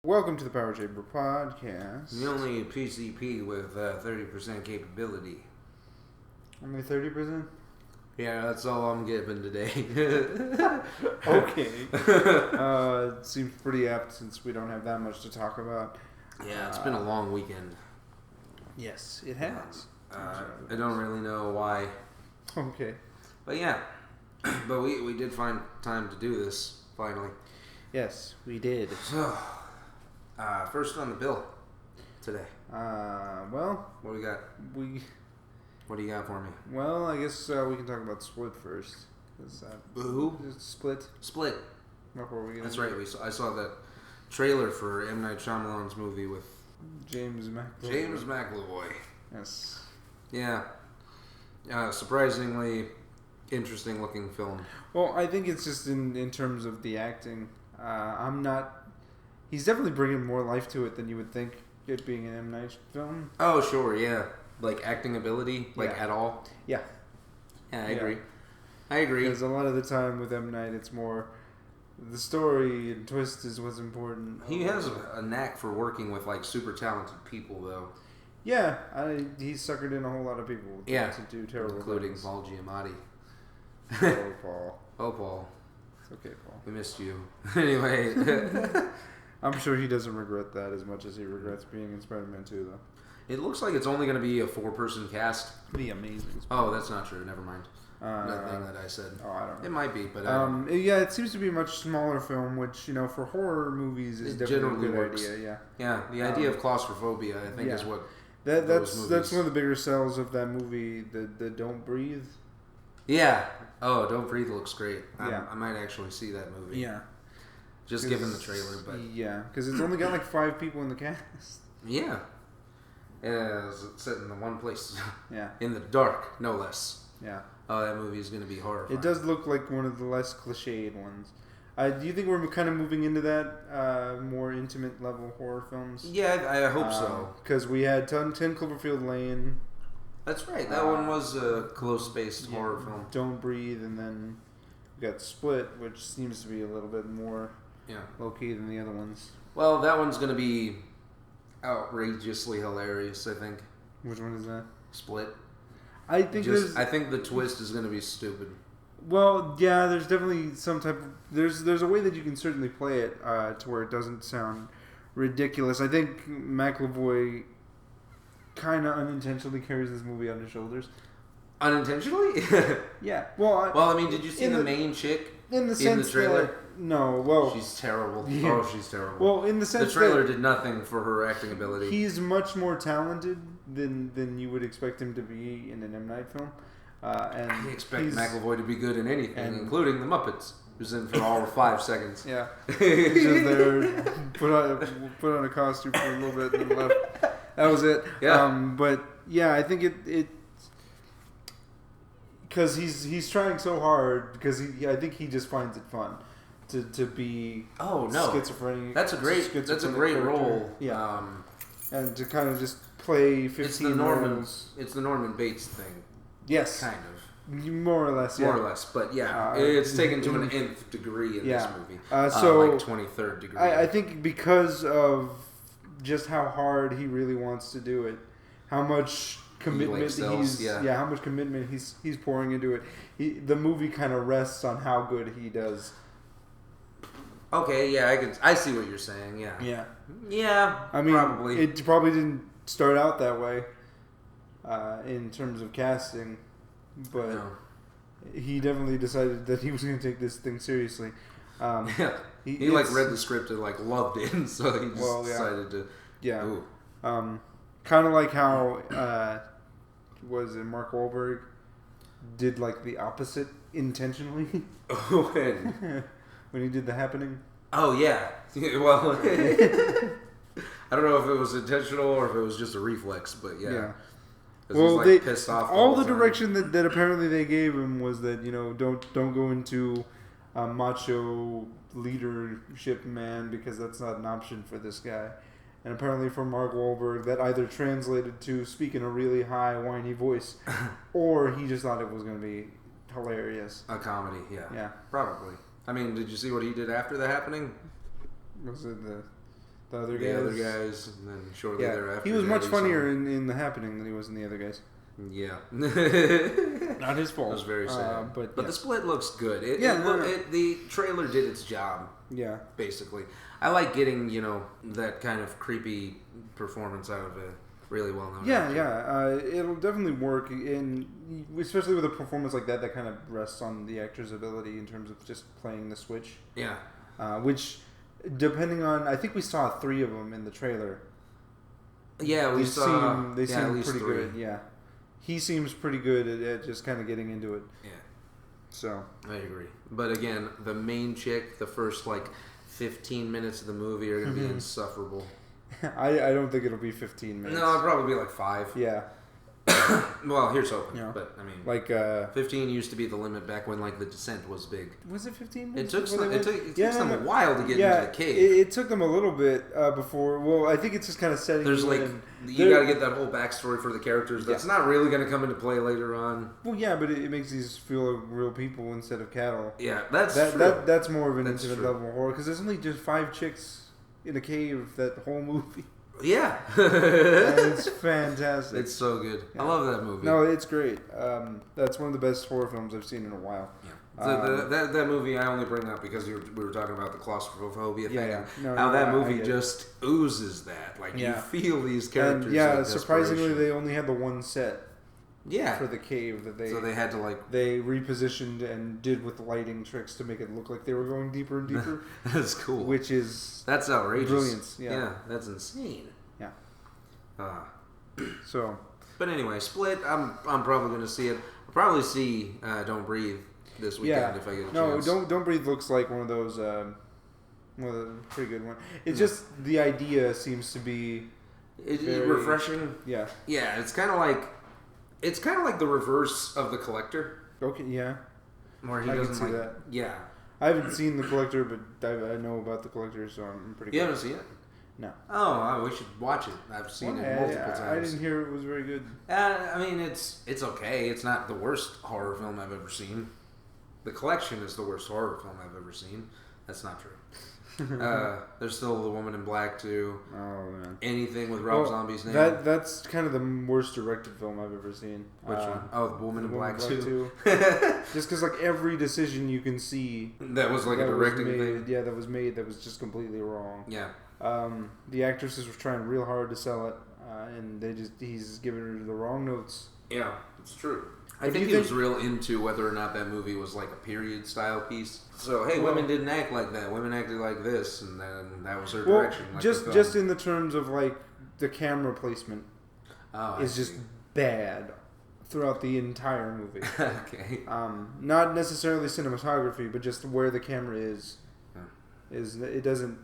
Welcome to the Power Chamber Podcast. The only PCP with 30% capability. Only 30%? Yeah, that's all I'm giving today. Okay. It seems pretty apt since we don't have that much to talk about. Yeah, it's been a long weekend. Yes, it has. I don't really know why. Okay. But yeah. But we did find time to do this, finally. Yes, we did. So, first on the bill today. Well, What do we got? What do you got for me? Well, I guess we can talk about Split first. Who? Split. Split. That's right. I saw that trailer for M. Night Shyamalan's movie with James McAvoy. James McAvoy. Yes. Yeah. Surprisingly interesting looking film. Well, I think it's just in terms of the acting. He's definitely bringing more life to it than you would think, it being an M. Night film. Oh, sure, yeah. Like acting ability, at all? Yeah. Yeah, I agree. Because a lot of the time with M. Night, it's more the story and twist is what's important. He has a knack for working with, super talented people, though. Yeah, he's suckered in a whole lot of people to do terrible including things. Paul Giamatti. Oh, Paul. Oh, Paul. It's okay, Paul. We missed you. Anyway. I'm sure he doesn't regret that as much as he regrets being in Spider-Man 2, though. It looks like it's only going to be a 4-person cast. The amazing. Oh, that's not true. Never mind. Nothing that I said. Oh, I don't know. It might be, but yeah, it seems to be a much smaller film, which for horror movies is definitely a good idea. Yeah. Yeah, the idea of claustrophobia, I think, is what that's one of the bigger sells of that movie. The Don't Breathe. Yeah. Oh, Don't Breathe looks great. Yeah. I might actually see that movie. Yeah. Just given the trailer, but yeah, because it's only got 5 people in the cast. Yeah. Yeah, it's set in the one place. Yeah. In the dark, no less. Yeah. Oh, that movie is going to be horrifying. It does look like one of the less cliched ones. Do you think we're kind of moving into that more intimate level horror films? Yeah, I hope so. Because we had 10 Cloverfield Lane. That's right. That one was a close-spaced horror film. Don't Breathe, and then we got Split, which seems to be a little bit more low-key than the other ones. Well, that one's going to be outrageously hilarious, I think. Which one is that? Split. I think the twist is going to be stupid. Well, yeah, there's definitely some type of... There's a way that you can certainly play it to where it doesn't sound ridiculous. I think McAvoy kind of unintentionally carries this movie on his shoulders. Unintentionally? Yeah. Well, I mean, did you see the main chick in the trailer? That, no. Well, she's terrible. Yeah. Oh, she's terrible. Well, in the sense the trailer did nothing for her acting ability. He's much more talented than you would expect him to be in an M. Night film. And I expect McAvoy to be a in anything, including the Muppets, who's in for all of 5 seconds. Yeah, he's just there, put on a costume for a little bit and left. That was it. Yeah. But yeah, I think it because he's trying so hard because I think he just finds it fun to be schizophrenic. That's a great role. Yeah. And to kind of just play 15 roles. It's the Norman Bates thing. Yes. Kind of. More or less, yeah. More or less, but yeah. It's taken to an nth degree in this movie. So, 23rd degree. I think because of just how hard he really wants to do it, how much commitment how much commitment he's pouring into it. The movie kind of rests on how good he does. Okay, yeah, I see what you're saying. Yeah. Yeah. Yeah. I mean, probably. It probably didn't start out that way in terms of casting, but he definitely decided that he was going to take this thing seriously. He read the script and loved it, and so he just decided to. Yeah. Ooh. Kind of like how was it Mark Wahlberg did the opposite intentionally. When he did The Happening. Oh yeah. Well, I don't know if it was intentional or if it was just a reflex, but yeah. Well, he's pissed off. All the direction that apparently they gave him was that don't go into a macho leadership man because that's not an option for this guy. And apparently for Mark Wahlberg, that either translated to speak in a really high, whiny voice, or he just thought it was going to be hilarious. A comedy, yeah. Yeah. Probably. I mean, did you see what he did after The Happening? Was it The other guys, and then shortly thereafter, he was much funnier in The Happening than he was in the other guys. Yeah, not his fault. It was very sad, but yeah. the Split looks good. The trailer did its job. Yeah, basically, I like getting that kind of creepy performance out of a really well known. actor. It'll definitely work, especially with a performance like that kind of rests on the actor's ability in terms of just playing the switch. Yeah, which, depending on, I think we saw 3 of them in the trailer. Yeah, they seem pretty 3. good. Yeah. He seems pretty good at just kind of getting into it. Yeah. So. I agree. But again, the main chick, the first 15 minutes of the movie are going to be insufferable. I don't think it'll be 15 minutes. No, it'll probably be 5. Yeah. Well, here's hoping. Yeah. But, I mean, 15 used to be the limit back when, The Descent was big. Was it 15 minutes? It took them a while to get into the cave. It took them a little bit before. Well, I think it's just kind of setting. There's you got to get that whole backstory for the characters. That's not really going to come into play later on. Well, yeah, but it makes these feel like real people instead of cattle. Yeah, that's true. That's more of an intimate level horror because there's only just 5 chicks in a cave that whole movie. Yeah. It's fantastic. It's so good. Yeah. I love that movie. No, it's great. That's one of the best horror films I've seen in a while. Yeah. That movie I only bring up because we were talking about the claustrophobia thing. Yeah. No, how that movie just oozes that. You feel these characters. And surprisingly, they only had the one set. Yeah. For the cave that so they had to they repositioned and did with lighting tricks to make it look like they were going deeper and deeper. That's cool. That's outrageous. Brilliance. Yeah, that's insane. Yeah. So. But anyway, Split. I'm probably going to see it. I'll probably see Don't Breathe this weekend if I get a chance. No, Don't Breathe looks like one of those. Pretty good one. It's just the idea seems to be. Very refreshing. Yeah. Yeah, it's kind of like. It's kind of like the reverse of The Collector. Okay, yeah. Where he I doesn't can see that. Yeah. I haven't seen The Collector, but I know about The Collector, so I'm pretty good. You haven't seen it? No. Oh, we should watch it. I've seen it multiple times. I didn't hear it was very good. I mean, it's okay. It's not the worst horror film I've ever seen. The Collection is the worst horror film I've ever seen. That's not true. There's still The Woman in Black too. Oh man! Anything with Rob Zombie's name. That's kind of the worst directed film I've ever seen. Which one? Oh, The Woman in Black 2. Just because every decision you can see that was a directing thing. Yeah, that was made. That was just completely wrong. Yeah. The actresses were trying real hard to sell it, and he's giving her the wrong notes. Yeah, it's true. I think he was real into whether or not that movie was a period style piece. So hey, women didn't act like that. Women acted like this, and then that was her direction. Just in the terms of the camera placement is just bad throughout the entire movie. Okay. Not necessarily cinematography, but just where the camera is it doesn't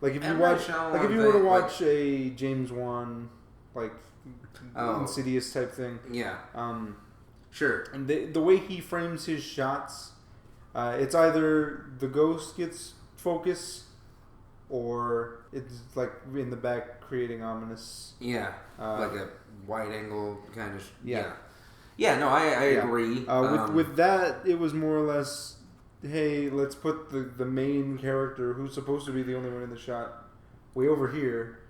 if you were to watch a James Wan Insidious type thing. Yeah. Sure. And the way he frames his shots, it's either the ghost gets focus, or it's in the back creating ominous. Yeah. Like a wide angle kind of. Yeah. Yeah. No, I agree. With that, it was more or less, hey, let's put the main character, who's supposed to be the only one in the shot, way over here,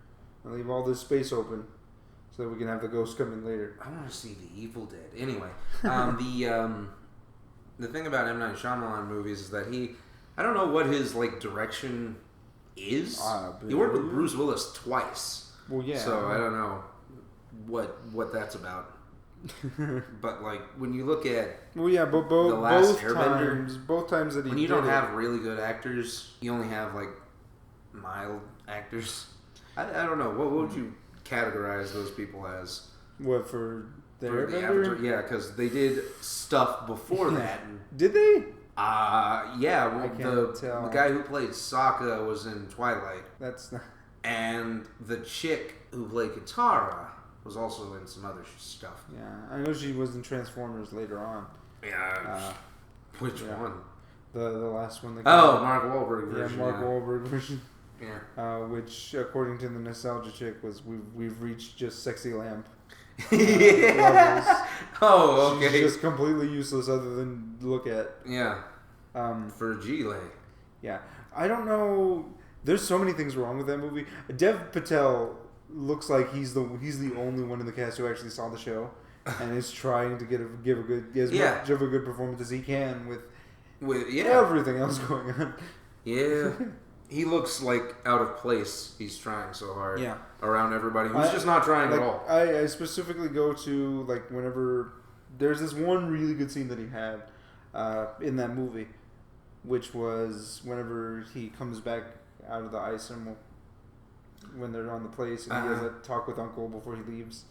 and leave all this space open. So that we can have the ghost come in later. I want to see The Evil Dead. Anyway, the thing about M. Night Shyamalan movies is that I don't know what his direction is. He worked with Bruce Willis twice. Well, yeah. So I don't know what that's about. But when you look at but both times that he when you don't have really good actors, you only have mild actors. I don't know. What would you categorize those people as? What, for the Avatar? Yeah, because they did stuff before that. Did they? Yeah. Well, I can't tell. The guy who played Sokka was in Twilight. That's not. And the chick who played Katara was also in some other stuff. Yeah, I know she was in Transformers later on. Yeah. Which one? The last one. Mark Wahlberg version. Yeah, Mark Wahlberg version. Yeah. Which, according to the nostalgia chick, was we've reached just sexy lamp. Yeah. Oh, okay. She's just completely useless other than look at. Yeah. For Gile. Yeah, I don't know. There's so many things wrong with that movie. Dev Patel looks like he's the only one in the cast who actually saw the show and is trying to give a good much of a good performance as he can with everything else going on. Yeah. He looks like out of place. He's trying so hard around everybody who's just not trying at all. I specifically go to, like, whenever there's this one really good scene that he had in that movie, which was whenever he comes back out of the ice and when they're on the place and he has a talk with Uncle before he leaves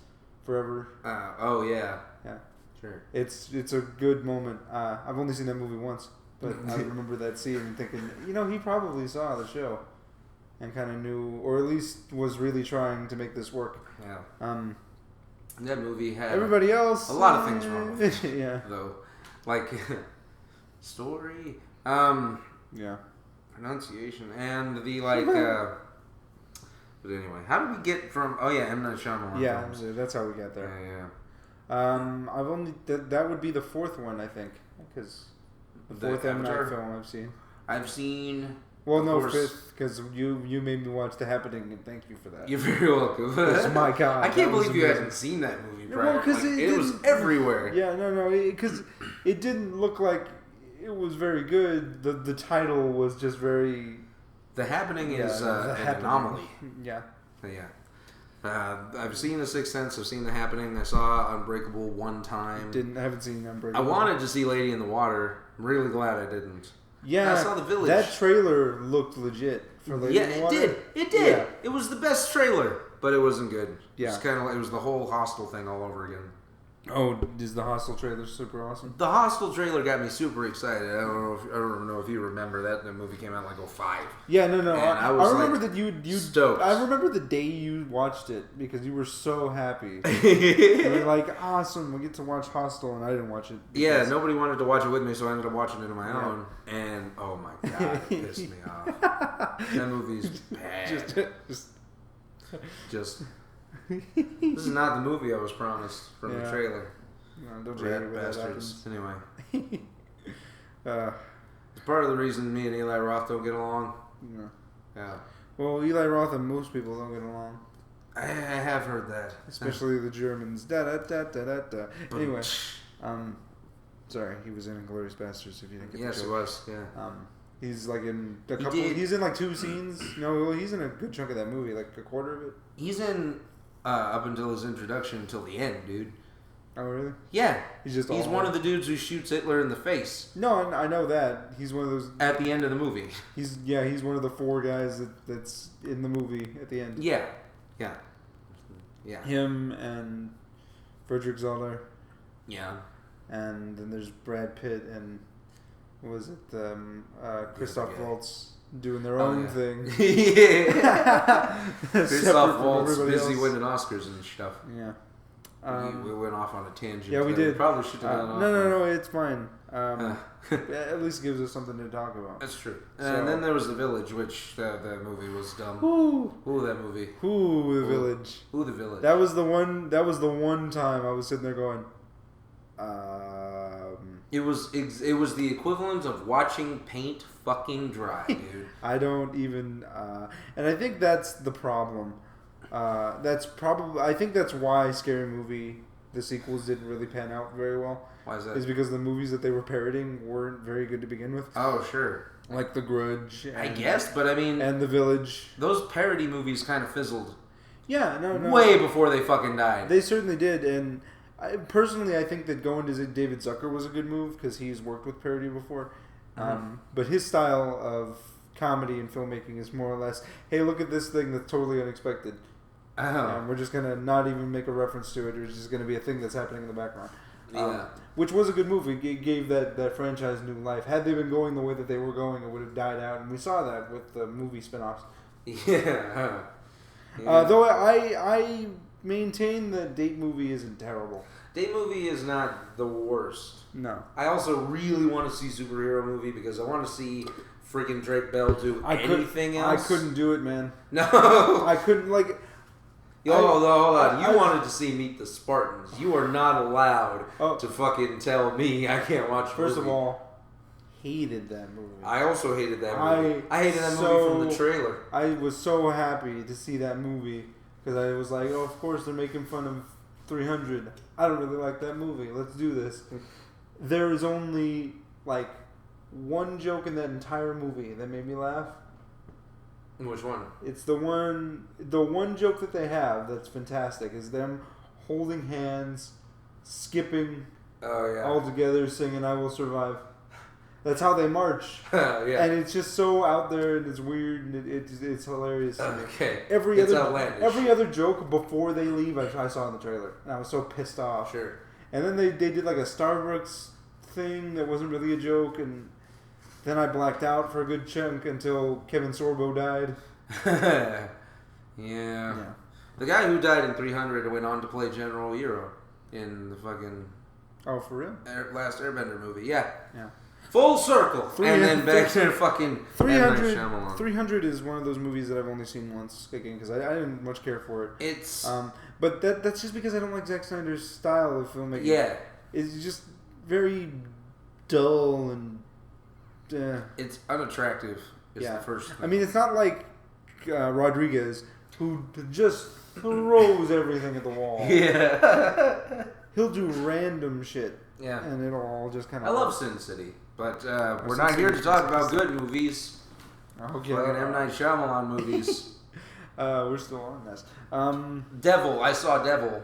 forever. Yeah. Sure. It's a good moment. I've only seen that movie once. But I remember that scene and thinking, he probably saw the show and kind of knew, or at least was really trying to make this work. Yeah. That movie had everybody else a lot of things wrong with it, yeah. Though, like story, pronunciation, and the But anyway, how did we get from? Oh yeah, M. Night Shyamalan. Yeah, that's how we got there. Yeah. I've only that would be the fourth one, I think, because. The fourth M. Night film I've seen. Well, no, fifth, because you made me watch The Happening, and thank you for that. You're very welcome. Oh my God. I can't believe you hadn't seen that movie prior. Well, because it was everywhere. Yeah, no, because it didn't look like it was very good. The title was just very... The Happening is an anomaly. Yeah. I've seen The Sixth Sense. I've seen The Happening. I saw Unbreakable one time. I haven't seen Unbreakable. I wanted to see Lady in the Water. I'm really glad I didn't. Yeah, I saw The Village. That trailer looked legit for Lady in the Water. It did. Yeah. It was the best trailer, but it wasn't good. Yeah, it was the whole Hostel thing all over again. Oh, is the Hostel trailer super awesome? The Hostel trailer got me super excited. I don't know if you remember that. The movie came out in like 2005. Yeah, no. I remember like that you stoked. I remember the day you watched it because you were so happy. You were like, awesome, we get to watch Hostel, and I didn't watch it. Yeah, notally wanted to watch it with me, so I ended up watching it on my own. And oh my God, it pissed me off. That movie's bad. Just. This is not the movie I was promised from the trailer. No, don't you hate bastards. Anyway. It's part of the reason me and Eli Roth don't get along. Yeah. Well, Eli Roth and most people don't get along. I have heard that. Especially the Germans. Da-da-da-da-da-da. Anyway. Sorry, he was in Inglourious Bastards, if you didn't get the joke. Yes, he was, yeah. He's like in a couple... He's in like 2 scenes. No, he's in a good chunk of that movie, like a quarter of it. He's in... up until his introduction until the end, dude. Oh, really? Yeah. He's one of the dudes who shoots Hitler in the face. No, I know that. He's one of those... At the end of the movie. He's one of the 4 guys that's in the movie at the end. Yeah. Him and Frederick Zoller. Yeah. And then there's Brad Pitt and... What was it? Christoph Waltz doing their own thing. Yeah. Christoph Waltz busy winning Oscars and stuff. Yeah. We went off on a tangent. Yeah, we did. We probably should have gone off. No, it's fine. At least gives us something to talk about. That's true. And then there was The Village, which the movie was dumb. Ooh, that movie. The Village. The Village. That was the one time I was sitting there going, It was the equivalent of watching paint fucking dry, dude. I don't even... and I think that's the problem. I think that's why Scary Movie, the sequels, didn't really pan out very well. Why is that? Is because the movies that they were parodying weren't very good to begin with. Oh, sure. Like The Grudge. I guess, but I mean... And The Village. Those parody movies kind of fizzled. Yeah, no. Way before they fucking died. They certainly did, and... Personally, I think that going to David Zucker was a good move because he's worked with parody before. But his style of comedy and filmmaking is more or less, hey, look at this thing that's totally unexpected. And we're just going to not even make a reference to it. It's just going to be a thing that's happening in the background. Which was a good move. It gave that franchise new life. Had they been going the way that they were going, it would have died out. And we saw that with the movie spinoffs. Yeah. Though I maintain that Date Movie isn't terrible. Date Movie is not the worst. No. I also really want to see superhero movie because I want to see freaking Drake Bell do anything else. I couldn't do it, man. No. I couldn't, like... Hold on. You wanted to see Meet the Spartans. You are not allowed to fucking tell me I can't watch First of all, hated that movie. I also hated that movie. I hated that movie from the trailer. I was so happy to see that movie because I was like, oh, of course they're making fun of 300. I don't really like that movie. Let's do this. There is only like one joke in that entire movie that made me laugh. Which one? It's the one joke that they have that's fantastic is them holding hands, skipping all together, singing "I Will Survive." That's how they march. Yeah. And it's just so out there and it's weird and it's hilarious. Okay. It's outlandish. Every other joke before they leave, I saw in the trailer, and I was so pissed off. Sure. And then they did like a Starbucks thing that wasn't really a joke, and then I blacked out for a good chunk until Kevin Sorbo died. Yeah. The guy who died in 300 went on to play General Iroh in the fucking... Oh, for real? Last Airbender movie. Yeah. Yeah. Full circle. And then back to fucking 300. 300 is one of those movies that I've only seen once again because I didn't much care for it. It's... but that's just because I don't like Zack Snyder's style of filmmaking. Yeah. It's just very dull and... It's unattractive is the first thing. I mean, it's not like Rodriguez, who just throws everything at the wall. Yeah. He'll do random shit. Yeah. And it'll all just kind of... I love Sin City, but we're not here to talk about good movies. Okay. Fucking M. Night Shyamalan movies. We're still on this. Devil. I saw Devil.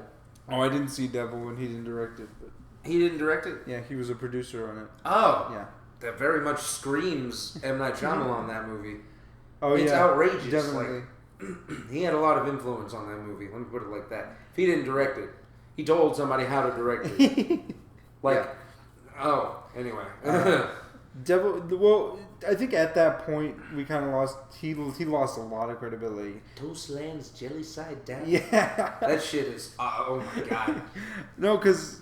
Oh, I didn't see Devil when he didn't direct it. But he didn't direct it? Yeah, he was a producer on it. Oh. Yeah. That very much screams M. Night Shyamalan, that movie. Oh, it's outrageous. Definitely. Like, he had a lot of influence on that movie. Let me put it like that. If he didn't direct it, he told somebody how to direct it. Anyway. Devil. Well, I think at that point we kind of lost. He lost a lot of credibility. Toast lands jelly side down. Yeah. That shit is. Oh my god. No, because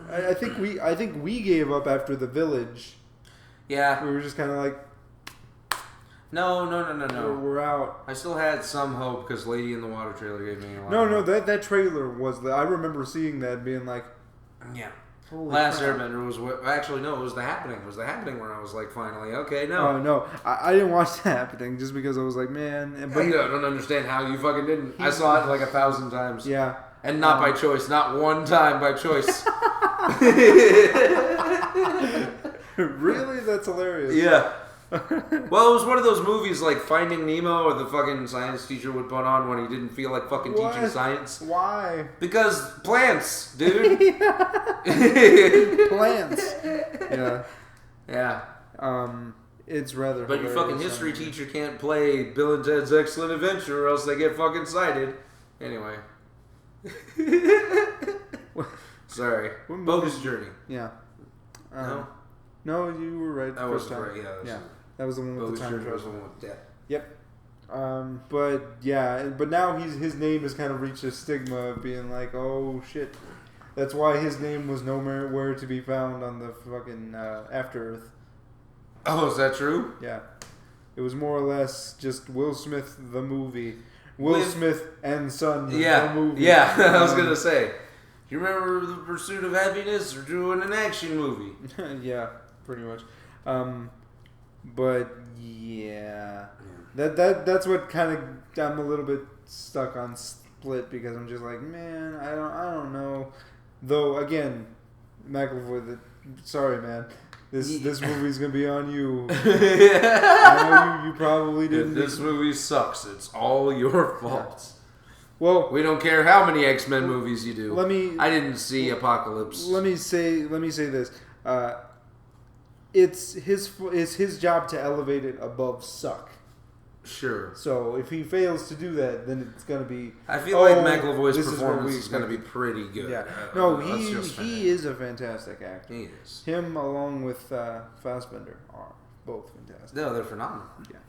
I think we gave up after The Village. Yeah. We were just kind of like. No. We're out. I still had some hope because Lady in the Water trailer gave me a lot. No, that trailer was I remember seeing that being like. Yeah. Holy Last crap. Airbender was what... Actually, no, it was The Happening. It was The Happening where I was like, finally, okay, no. Oh, no. I didn't watch The Happening just because I was like, man. But I don't understand how you fucking didn't. I saw it like 1,000 times. Yeah. And not by choice. Not one time by choice. Really? That's hilarious. Yeah. Well, it was one of those movies like Finding Nemo or the fucking science teacher would put on when he didn't feel like fucking teaching science. Why? Because plants, dude. Plants. Yeah. Yeah. It's rather But your fucking history teacher can't play Bill and Ted's Excellent Adventure or else they get fucking cited. Anyway. Sorry. Bogus Journey. Yeah. No? No, you were right. That was right, yeah. That was the one with the time travel. Was the one with death. Yep. But now his name has kind of reached a stigma of being like, oh shit. That's why his name was nowhere to be found on the fucking After Earth. Oh, is that true? Yeah. It was more or less just Will Smith the movie. Will Smith and Son the movie. Yeah, I was going to say. You remember The Pursuit of Happiness? Or doing an action movie. Yeah, pretty much. But yeah. That's what kind of I'm a little bit stuck on Split because I'm just like, man, I don't know. Though again, McAvoy, sorry man. This movie's gonna be on you. I know you probably didn't. If this movie sucks, it's all your fault. Well, we don't care how many X-Men movies you do. I didn't see Apocalypse. Let me say this. It's his job to elevate it above suck. Sure. So if he fails to do that, then it's gonna be. I feel like McAvoy's performance is gonna be pretty good. Yeah. No, he is a fantastic actor. He is. Him along with Fassbender are both fantastic. No, they're phenomenal. Yeah.